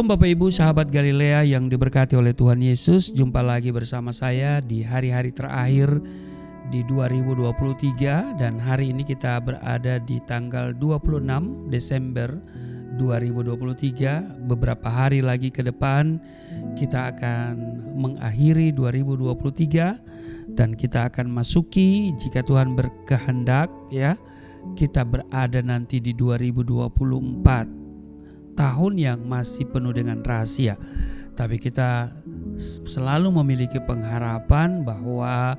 Shalom Bapak Ibu sahabat Galilea yang diberkati oleh Tuhan Yesus. Jumpa lagi bersama saya di hari-hari terakhir di 2023. Dan hari ini kita berada di tanggal 26 Desember 2023. Beberapa hari lagi ke depan kita akan mengakhiri 2023. Dan kita akan masuki, jika Tuhan berkehendak ya, kita berada nanti di 2024. Tahun yang masih penuh dengan rahasia. Tapi kita selalu memiliki pengharapan bahwa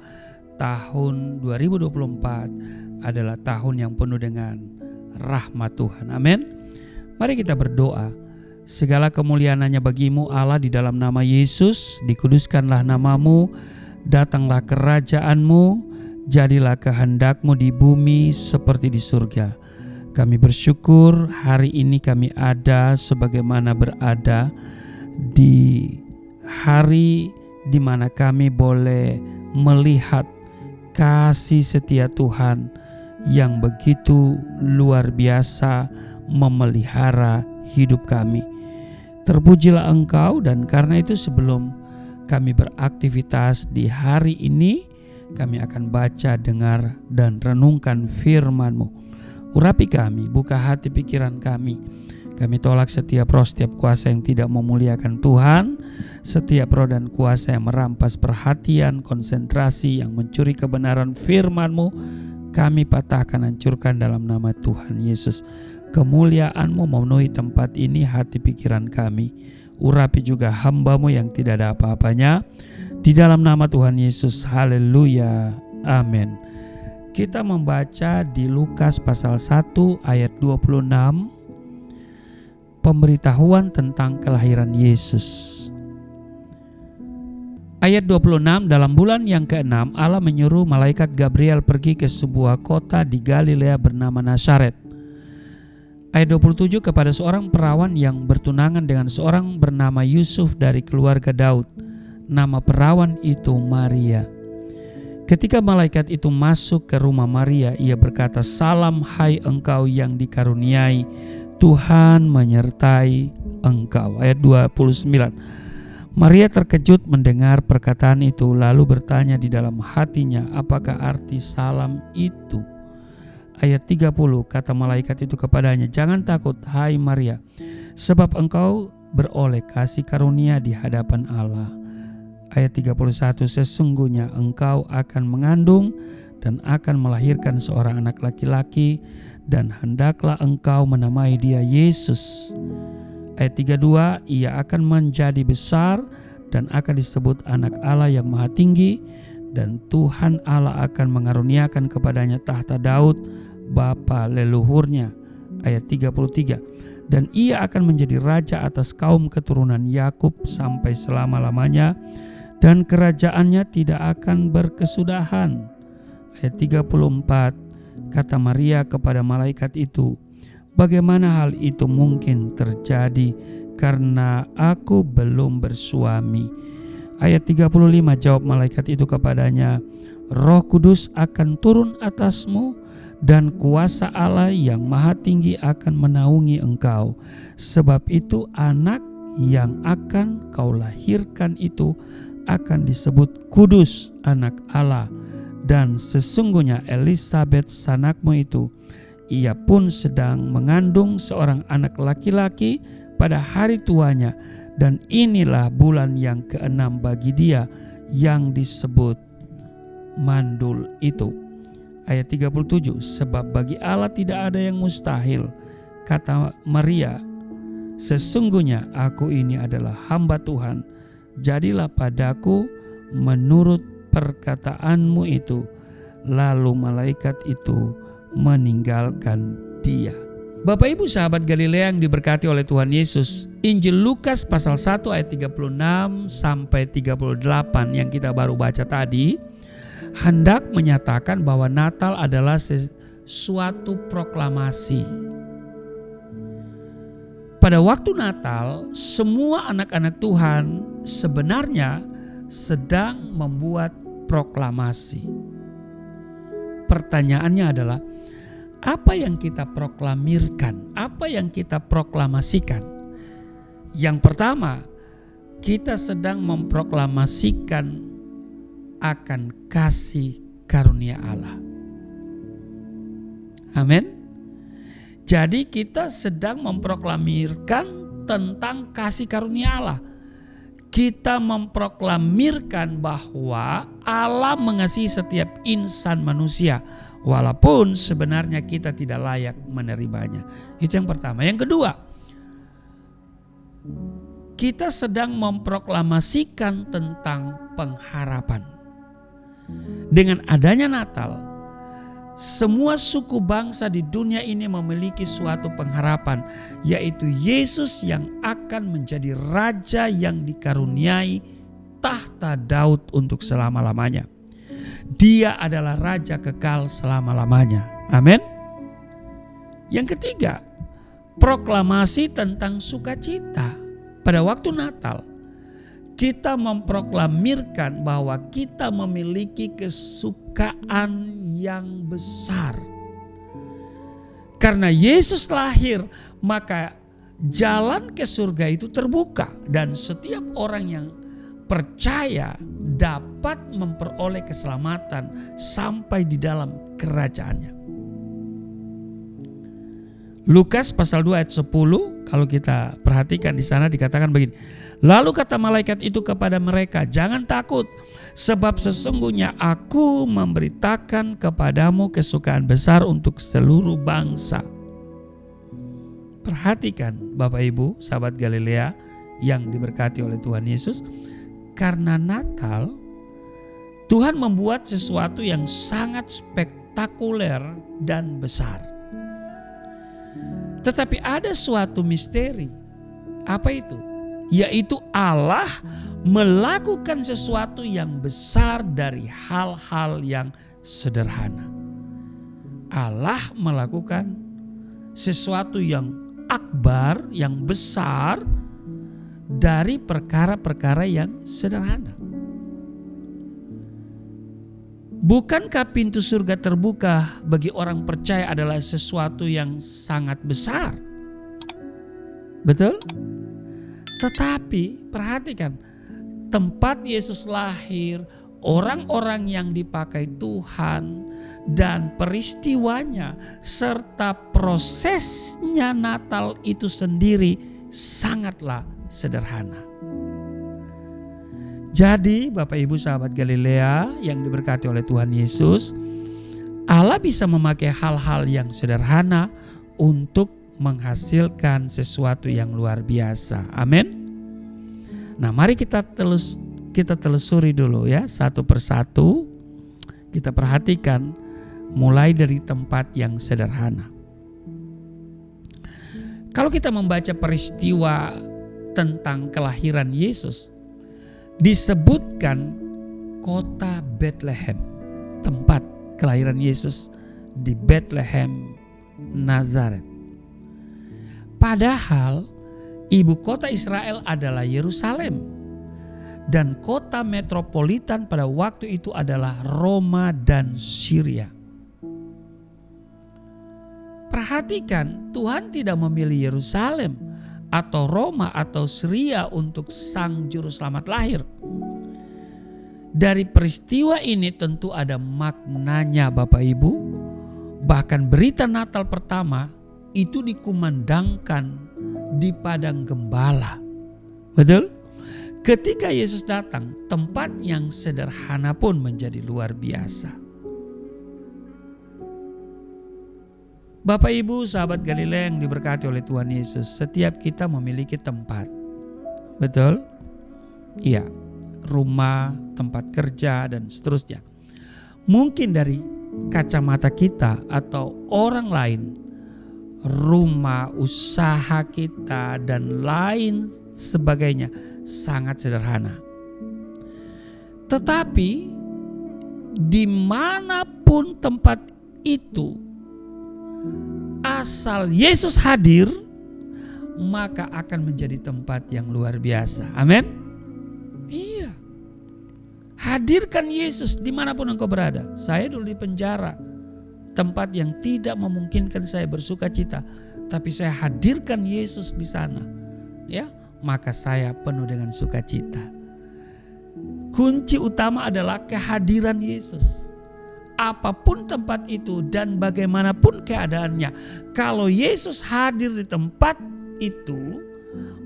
tahun 2024 adalah tahun yang penuh dengan rahmat Tuhan. Amin. Mari kita berdoa. Segala kemuliaan hanya bagimu Allah, di dalam nama Yesus. Dikuduskanlah namamu, datanglah kerajaanmu, jadilah kehendakmu di bumi seperti di surga. Kami bersyukur hari ini kami ada sebagaimana berada di hari di mana kami boleh melihat kasih setia Tuhan yang begitu luar biasa memelihara hidup kami. Terpujilah Engkau, dan karena itu sebelum kami beraktivitas di hari ini, kami akan baca, dengar, dan renungkan firman-Mu. Urapi kami, buka hati pikiran kami. Kami tolak setiap roh, setiap kuasa yang tidak memuliakan Tuhan, setiap roh dan kuasa yang merampas perhatian, konsentrasi, yang mencuri kebenaran firman-Mu. Kami patahkan, hancurkan dalam nama Tuhan Yesus. Kemuliaan-Mu memenuhi tempat ini, hati pikiran kami. Urapi juga hamba-Mu yang tidak ada apa-apanya. Di dalam nama Tuhan Yesus, haleluya, amin. Kita membaca di Lukas pasal 1 ayat 26, pemberitahuan tentang kelahiran Yesus. Ayat 26, dalam bulan yang ke-6 Allah menyuruh malaikat Gabriel pergi ke sebuah kota di Galilea bernama Nazaret. Ayat 27, kepada seorang perawan yang bertunangan dengan seorang bernama Yusuf dari keluarga Daud. Nama perawan itu Maria. Ketika malaikat itu masuk ke rumah Maria, ia berkata, "Salam hai engkau yang dikaruniai, Tuhan menyertai engkau." Ayat 29. Maria terkejut mendengar perkataan itu, lalu bertanya di dalam hatinya, apakah arti salam itu? Ayat 30, kata malaikat itu kepadanya, "Jangan takut hai Maria, sebab engkau beroleh kasih karunia di hadapan Allah." Ayat 31, sesungguhnya engkau akan mengandung dan akan melahirkan seorang anak laki-laki, dan hendaklah engkau menamai dia Yesus. Ayat 32, ia akan menjadi besar dan akan disebut anak Allah yang maha tinggi, dan Tuhan Allah akan mengaruniakan kepadanya tahta Daud bapa leluhurnya. Ayat 33, dan ia akan menjadi raja atas kaum keturunan Yakub sampai selama-lamanya, dan kerajaannya tidak akan berkesudahan. Ayat 34, kata Maria kepada malaikat itu, "Bagaimana hal itu mungkin terjadi karena aku belum bersuami?" Ayat 35, jawab malaikat itu kepadanya, "Roh Kudus akan turun atasmu, dan kuasa Allah yang maha tinggi akan menaungi engkau. Sebab itu anak yang akan kau lahirkan itu akan disebut kudus, anak Allah. Dan sesungguhnya Elisabet sanakmu itu, ia pun sedang mengandung seorang anak laki-laki pada hari tuanya, dan inilah bulan yang ke-6 bagi dia yang disebut mandul itu." Ayat 37, sebab bagi Allah tidak ada yang mustahil. Kata Maria, "Sesungguhnya aku ini adalah hamba Tuhan, jadilah padaku menurut perkataanmu itu." Lalu malaikat itu meninggalkan dia. Bapak Ibu sahabat Galilea yang diberkati oleh Tuhan Yesus, Injil Lukas pasal 1 ayat 36 sampai 38 yang kita baru baca tadi, hendak menyatakan bahwa Natal adalah suatu proklamasi. Pada waktu Natal, semua anak-anak Tuhan sebenarnya sedang membuat proklamasi. Pertanyaannya adalah, apa yang kita proklamirkan? Apa yang kita proklamasikan? Yang pertama, kita sedang memproklamasikan akan kasih karunia Allah. Amin. Jadi kita sedang memproklamirkan tentang kasih karunia Allah. Kita memproklamirkan bahwa Allah mengasihi setiap insan manusia, walaupun sebenarnya kita tidak layak menerimanya. Itu yang pertama. Yang kedua, kita sedang memproklamasikan tentang pengharapan. Dengan adanya Natal, semua suku bangsa di dunia ini memiliki suatu pengharapan, yaitu Yesus yang akan menjadi Raja yang dikaruniai tahta Daud untuk selama-lamanya. Dia adalah Raja kekal selama-lamanya. Amin. Yang ketiga, proklamasi tentang sukacita. Pada waktu Natal, kita memproklamirkan bahwa kita memiliki kesukaan yang besar. Karena Yesus lahir, maka jalan ke surga itu terbuka. Dan setiap orang yang percaya dapat memperoleh keselamatan sampai di dalam kerajaannya. Lukas pasal 2 ayat 10, kalau kita perhatikan di sana dikatakan begini. Lalu kata malaikat itu kepada mereka, jangan takut, sebab sesungguhnya aku memberitakan kepadamu kesukaan besar untuk seluruh bangsa. Perhatikan Bapak Ibu, sahabat Galilea yang diberkati oleh Tuhan Yesus. Karena Natal, Tuhan membuat sesuatu yang sangat spektakuler dan besar. Tetapi ada suatu misteri. Apa itu? Yaitu Allah melakukan sesuatu yang besar dari hal-hal yang sederhana. Allah melakukan sesuatu yang akbar, yang besar dari perkara-perkara yang sederhana. Bukankah pintu surga terbuka bagi orang percaya adalah sesuatu yang sangat besar? Betul? Tetapi perhatikan, tempat Yesus lahir, orang-orang yang dipakai Tuhan, dan peristiwanya serta prosesnya Natal itu sendiri sangatlah sederhana. Jadi Bapak Ibu sahabat Galilea yang diberkati oleh Tuhan Yesus, Allah bisa memakai hal-hal yang sederhana untuk menghasilkan sesuatu yang luar biasa. Amin. Nah, mari kita telusuri dulu ya, satu persatu. Kita perhatikan mulai dari tempat yang sederhana. Kalau kita membaca peristiwa tentang kelahiran Yesus, disebutkan kota Bethlehem, tempat kelahiran Yesus di Bethlehem, Nazaret. Padahal ibu kota Israel adalah Yerusalem dan kota metropolitan pada waktu itu adalah Roma dan Syria. Perhatikan, Tuhan tidak memilih Yerusalem atau Roma atau Syria untuk sang juru selamat lahir. Dari peristiwa ini tentu ada maknanya Bapak Ibu. Bahkan berita Natal pertama itu dikumandangkan di padang gembala. Betul? Ketika Yesus datang, tempat yang sederhana pun menjadi luar biasa. Bapak Ibu sahabat Galilea yang diberkati oleh Tuhan Yesus, setiap kita memiliki tempat. Betul? Iya, rumah, tempat kerja dan seterusnya. Mungkin dari kacamata kita atau orang lain, rumah, usaha kita dan lain sebagainya sangat sederhana. Tetapi dimanapun tempat itu, asal Yesus hadir, maka akan menjadi tempat yang luar biasa. Amin. Iya. Hadirkan Yesus dimanapun engkau berada. Saya dulu di penjara, tempat yang tidak memungkinkan saya bersuka cita, tapi saya hadirkan Yesus di sana. Ya, maka saya penuh dengan sukacita. Kunci utama adalah kehadiran Yesus. Apapun tempat itu dan bagaimanapun keadaannya, kalau Yesus hadir di tempat itu,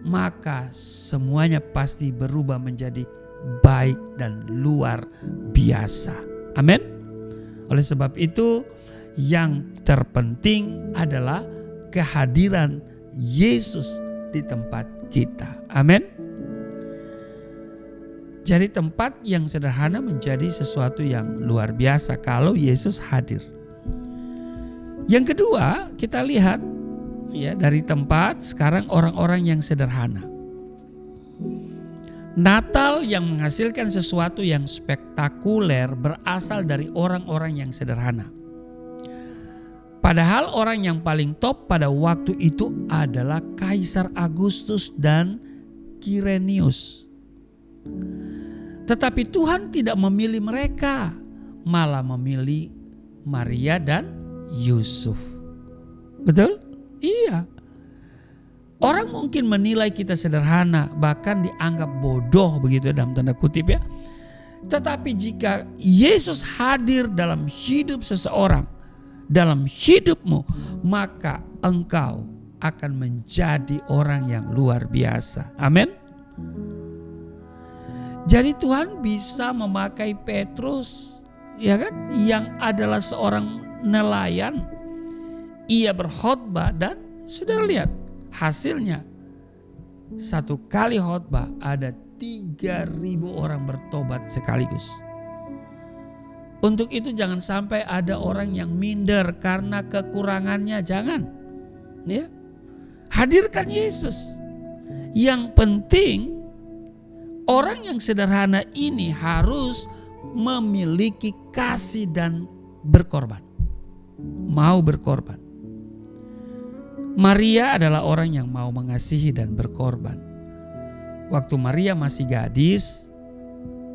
maka semuanya pasti berubah menjadi baik dan luar biasa. Amin. Oleh sebab itu, yang terpenting adalah kehadiran Yesus di tempat kita. Amin. Jadi tempat yang sederhana menjadi sesuatu yang luar biasa kalau Yesus hadir. Yang kedua, kita lihat ya dari tempat sekarang orang-orang yang sederhana. Natal yang menghasilkan sesuatu yang spektakuler berasal dari orang-orang yang sederhana. Padahal orang yang paling top pada waktu itu adalah Kaisar Agustus dan Kirenius. Tetapi Tuhan tidak memilih mereka, malah memilih Maria dan Yusuf. Betul? Iya. Orang mungkin menilai kita sederhana, bahkan dianggap bodoh begitu dalam tanda kutip ya. Tetapi jika Yesus hadir dalam hidup seseorang, dalam hidupmu, maka engkau akan menjadi orang yang luar biasa. Amin. Jadi Tuhan bisa memakai Petrus, ya kan, yang adalah seorang nelayan. Ia berkhotbah dan sudah lihat hasilnya. Satu kali khotbah ada 3.000 orang bertobat sekaligus. Untuk itu jangan sampai ada orang yang minder karena kekurangannya, jangan. Ya. Hadirkan Yesus. Yang penting orang yang sederhana ini harus memiliki kasih dan berkorban. Mau berkorban. Maria adalah orang yang mau mengasihi dan berkorban. Waktu Maria masih gadis,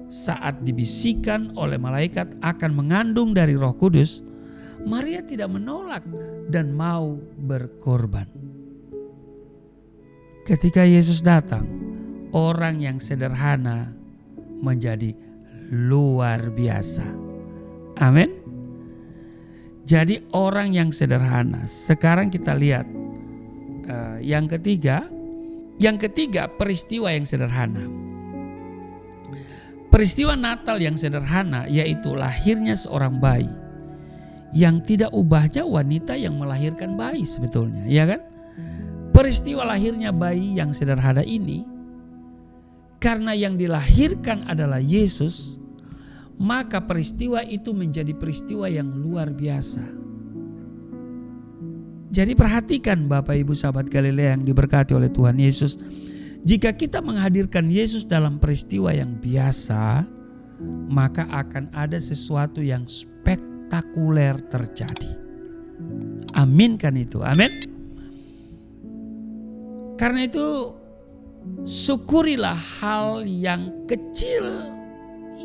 saat dibisikkan oleh malaikat akan mengandung dari Roh Kudus, Maria tidak menolak dan mau berkorban. Ketika Yesus datang, orang yang sederhana menjadi luar biasa. Amin. Jadi orang yang sederhana. Sekarang kita lihat yang ketiga. Yang ketiga, peristiwa yang sederhana. Peristiwa Natal yang sederhana yaitu lahirnya seorang bayi. Yang tidak ubahnya wanita yang melahirkan bayi sebetulnya, ya kan? Peristiwa lahirnya bayi yang sederhana ini, karena yang dilahirkan adalah Yesus, maka peristiwa itu menjadi peristiwa yang luar biasa. Jadi perhatikan Bapak Ibu sahabat Galilea yang diberkati oleh Tuhan Yesus. Jika kita menghadirkan Yesus dalam peristiwa yang biasa, maka akan ada sesuatu yang spektakuler terjadi. Aminkan itu, amin. Karena itu syukurilah hal yang kecil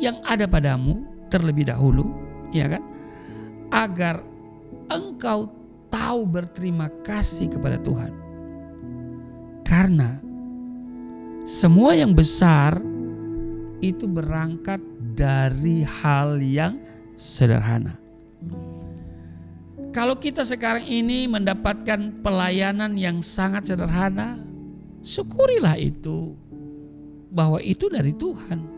yang ada padamu terlebih dahulu, ya kan? Agar engkau tahu berterima kasih kepada Tuhan. Karena semua yang besar itu berangkat dari hal yang sederhana. Kalau kita sekarang ini mendapatkan pelayanan yang sangat sederhana, syukurilah itu, bahwa itu dari Tuhan.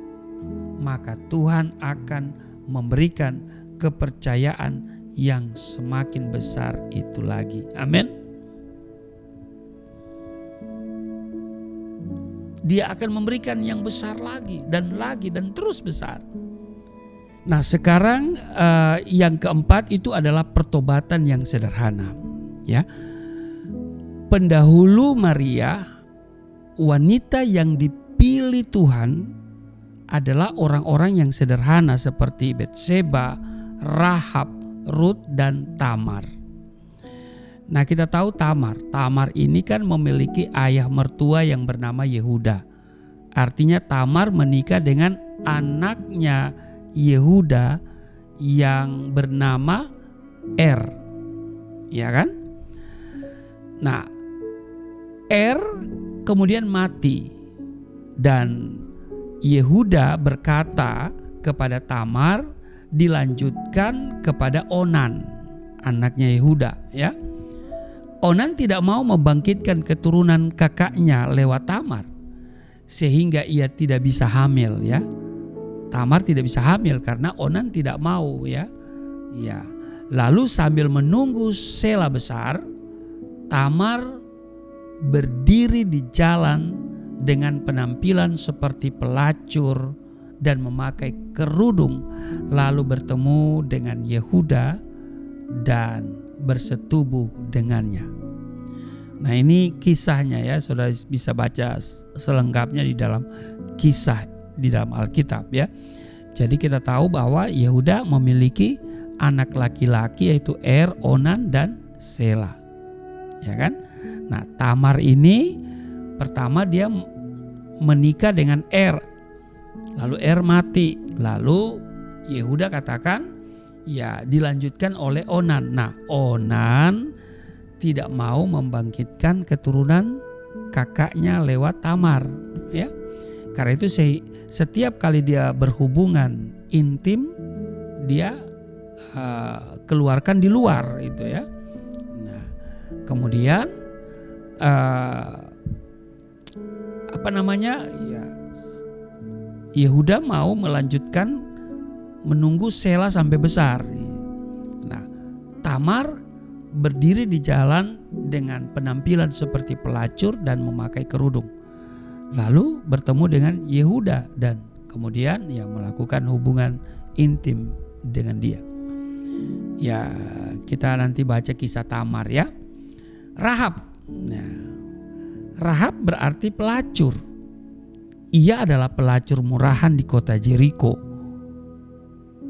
Maka Tuhan akan memberikan kepercayaan yang semakin besar itu lagi. Amin. Dia akan memberikan yang besar lagi dan terus besar. Nah sekarang yang keempat itu adalah pertobatan yang sederhana. Ya, pendahulu Maria, wanita yang dipilih Tuhan adalah orang-orang yang sederhana seperti Betseba, Rahab, Rut dan Tamar. Nah kita tahu Tamar ini kan memiliki ayah mertua yang bernama Yehuda. Artinya Tamar menikah dengan anaknya Yehuda yang bernama Ya kan? Nah, kemudian mati. Dan Yehuda berkata kepada Tamar, dilanjutkan kepada Onan, anaknya Yehuda, ya. Onan tidak mau membangkitkan keturunan kakaknya lewat Tamar, sehingga ia tidak bisa hamil, ya. Tamar tidak bisa hamil karena Onan tidak mau, ya. Ya. Lalu sambil menunggu Sela besar, Tamar berdiri di jalan dengan penampilan seperti pelacur dan memakai kerudung, lalu bertemu dengan Yehuda dan bersetubuh dengannya. Nah, ini kisahnya, ya, saudara bisa baca selengkapnya di dalam kisah di dalam Alkitab, ya. Jadi kita tahu bahwa Yehuda memiliki anak laki-laki yaitu Er, Onan dan Sela, ya kan? Nah, Tamar ini pertama dia menikah dengan Er, lalu Er mati, lalu Yehuda katakan, ya, dilanjutkan oleh Onan. Nah, Onan tidak mau membangkitkan keturunan kakaknya lewat Tamar, ya. Karena itu setiap kali dia berhubungan intim, dia keluarkan di luar itu, ya. Nah, kemudian ya, Yehuda mau melanjutkan menunggu Sela sampai besar. Nah, Tamar berdiri di jalan dengan penampilan seperti pelacur dan memakai kerudung, lalu bertemu dengan Yehuda dan kemudian ya melakukan hubungan intim dengan dia. Ya, kita nanti baca kisah Tamar, ya. Rahab. Nah, Rahab berarti pelacur. Ia adalah pelacur murahan di kota Jeriko.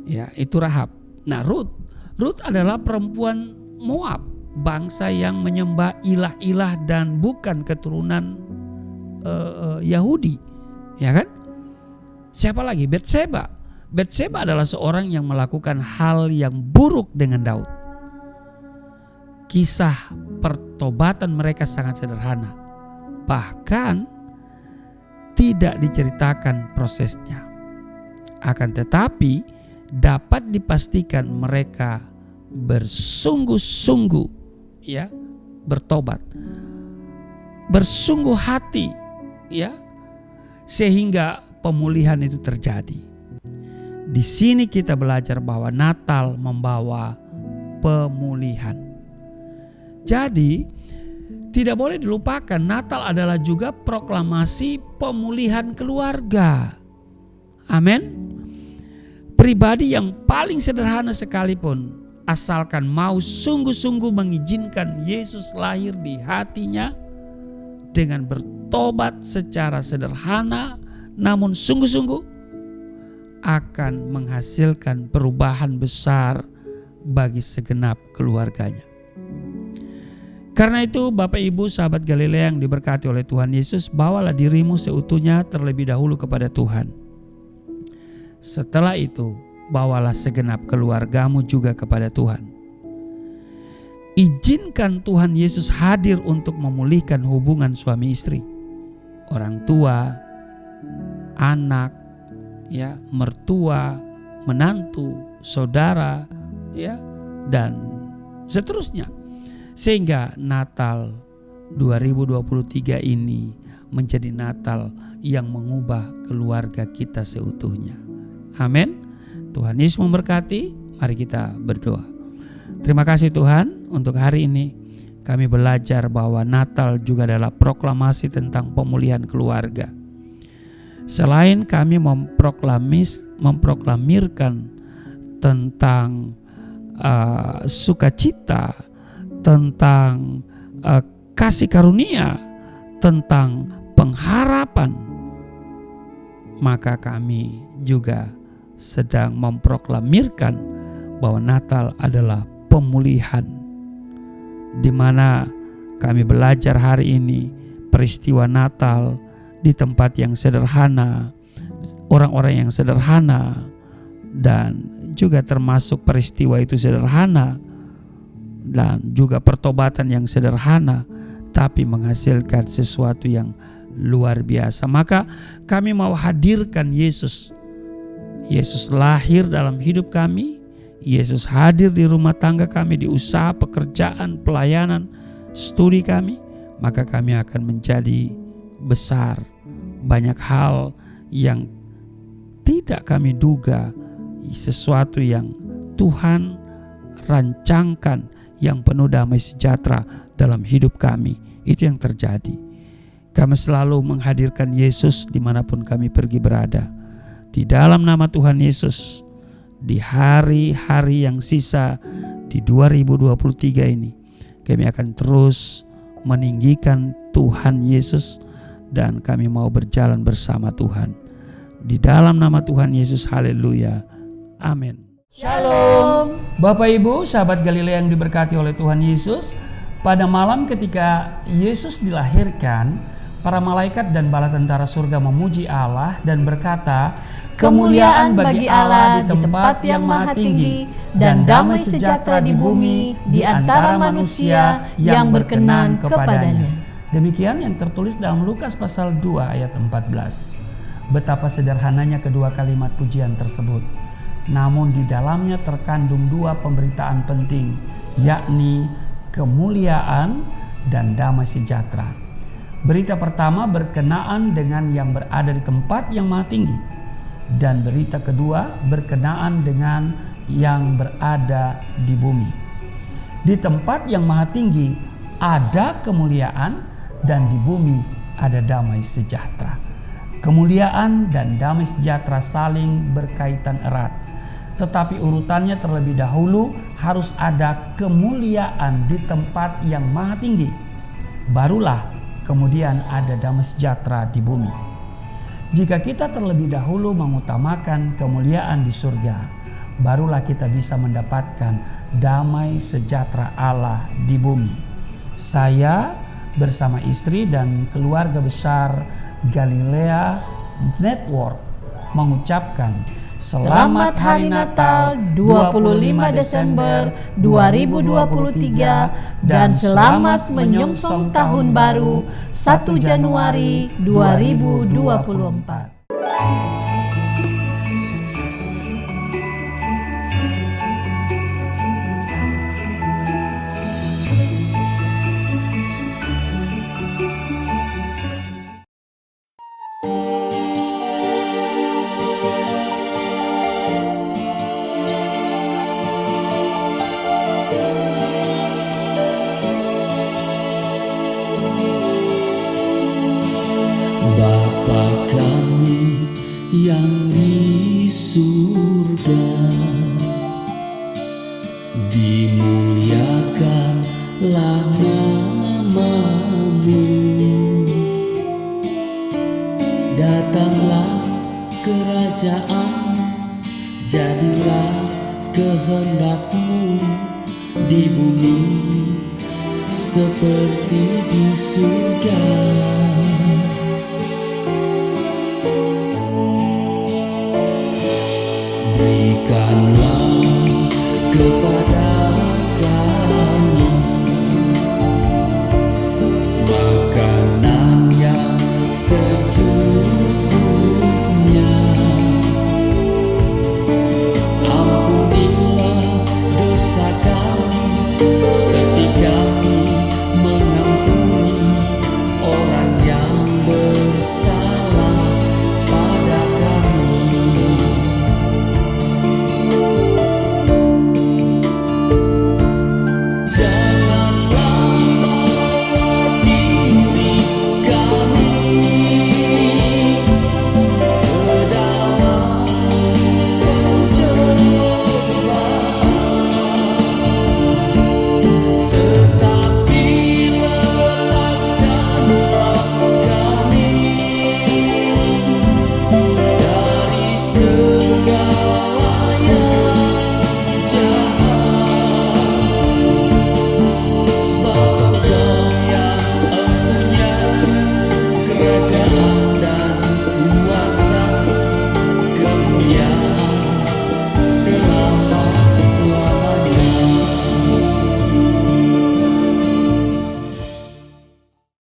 Ya, itu Rahab. Nah, Rut adalah perempuan Moab, bangsa yang menyembah ilah-ilah dan bukan keturunan Yahudi, ya kan? Siapa lagi? Batseba. Batseba adalah seorang yang melakukan hal yang buruk dengan Daud. Kisah pertobatan mereka sangat sederhana, bahkan tidak diceritakan prosesnya. Akan tetapi dapat dipastikan mereka bersungguh-sungguh, ya, bertobat, bersungguh hati, ya, sehingga pemulihan itu terjadi. Di sini kita belajar bahwa Natal membawa pemulihan. Jadi tidak boleh dilupakan, Natal adalah juga proklamasi pemulihan keluarga. Amin. Pribadi yang paling sederhana sekalipun, asalkan mau sungguh-sungguh mengizinkan Yesus lahir di hatinya dengan bertobat secara sederhana namun sungguh-sungguh, akan menghasilkan perubahan besar bagi segenap keluarganya. Karena itu Bapak Ibu sahabat Galilea yang diberkati oleh Tuhan Yesus, bawalah dirimu seutuhnya terlebih dahulu kepada Tuhan. Setelah itu bawalah segenap keluargamu juga kepada Tuhan. Izinkan Tuhan Yesus hadir untuk memulihkan hubungan suami istri, orang tua, anak, ya, mertua, menantu, saudara, ya, dan seterusnya. Sehingga Natal 2023 ini menjadi Natal yang mengubah keluarga kita seutuhnya. Amin. Tuhan Yesus memberkati. Mari kita berdoa. Terima kasih Tuhan, untuk hari ini kami belajar bahwa Natal juga adalah proklamasi tentang pemulihan keluarga. Selain kami memproklamirkan tentang sukacita, tentang kasih karunia, tentang pengharapan, maka kami juga sedang memproklamirkan bahwa Natal adalah pemulihan, di mana kami belajar hari ini peristiwa Natal di tempat yang sederhana, orang-orang yang sederhana, dan juga termasuk peristiwa itu sederhana dan juga pertobatan yang sederhana, tetapi menghasilkan sesuatu yang luar biasa. Maka kami mau hadirkan Yesus. Yesus lahir dalam hidup kami. Yesus hadir di rumah tangga kami, di usaha, pekerjaan, pelayanan, studi kami. Maka kami akan menjadi besar. Banyak hal yang tidak kami duga, sesuatu yang Tuhan rancangkan yang penuh damai sejahtera dalam hidup kami. Itu yang terjadi. Kami selalu menghadirkan Yesus dimanapun kami pergi berada. Di dalam nama Tuhan Yesus, di hari-hari yang sisa di 2023 ini, kami akan terus meninggikan Tuhan Yesus dan kami mau berjalan bersama Tuhan. Di dalam nama Tuhan Yesus, haleluya. Amin. Shalom. Bapak Ibu, sahabat Galilea yang diberkati oleh Tuhan Yesus, pada malam ketika Yesus dilahirkan, para malaikat dan bala tentara surga memuji Allah dan berkata, kemuliaan bagi Allah di tempat yang maha tinggi dan damai sejahtera di bumi di antara manusia yang berkenan kepadanya. Demikian yang tertulis dalam Lukas pasal 2 ayat 14. Betapa sederhananya kedua kalimat pujian tersebut. Namun di dalamnya terkandung dua pemberitaan penting, yakni kemuliaan dan damai sejahtera. Berita pertama berkenaan dengan yang berada di tempat yang maha tinggi, dan berita kedua berkenaan dengan yang berada di bumi. Di tempat yang maha tinggi ada kemuliaan, dan di bumi ada damai sejahtera. Kemuliaan dan damai sejahtera saling berkaitan erat. Tetapi urutannya terlebih dahulu harus ada kemuliaan di tempat yang maha tinggi. Barulah kemudian ada damai sejahtera di bumi. Jika kita terlebih dahulu mengutamakan kemuliaan di surga, barulah kita bisa mendapatkan damai sejahtera Allah di bumi. Saya bersama istri dan keluarga besar Galilea Network mengucapkan Selamat Hari Natal 25 Desember 2023 dan selamat menyongsong Tahun Baru 1 Januari 2024. Bapa kami yang di surga, dimuliakanlah nama-Mu. Datanglah kerajaan, jadilah kehendak-Mu di bumi seperti di surga. Berikanlah kepada kami makanan yang secukupnya. Ampunilah dosa kami seperti kami mengampuni orang yang bersalah pada kami. Segala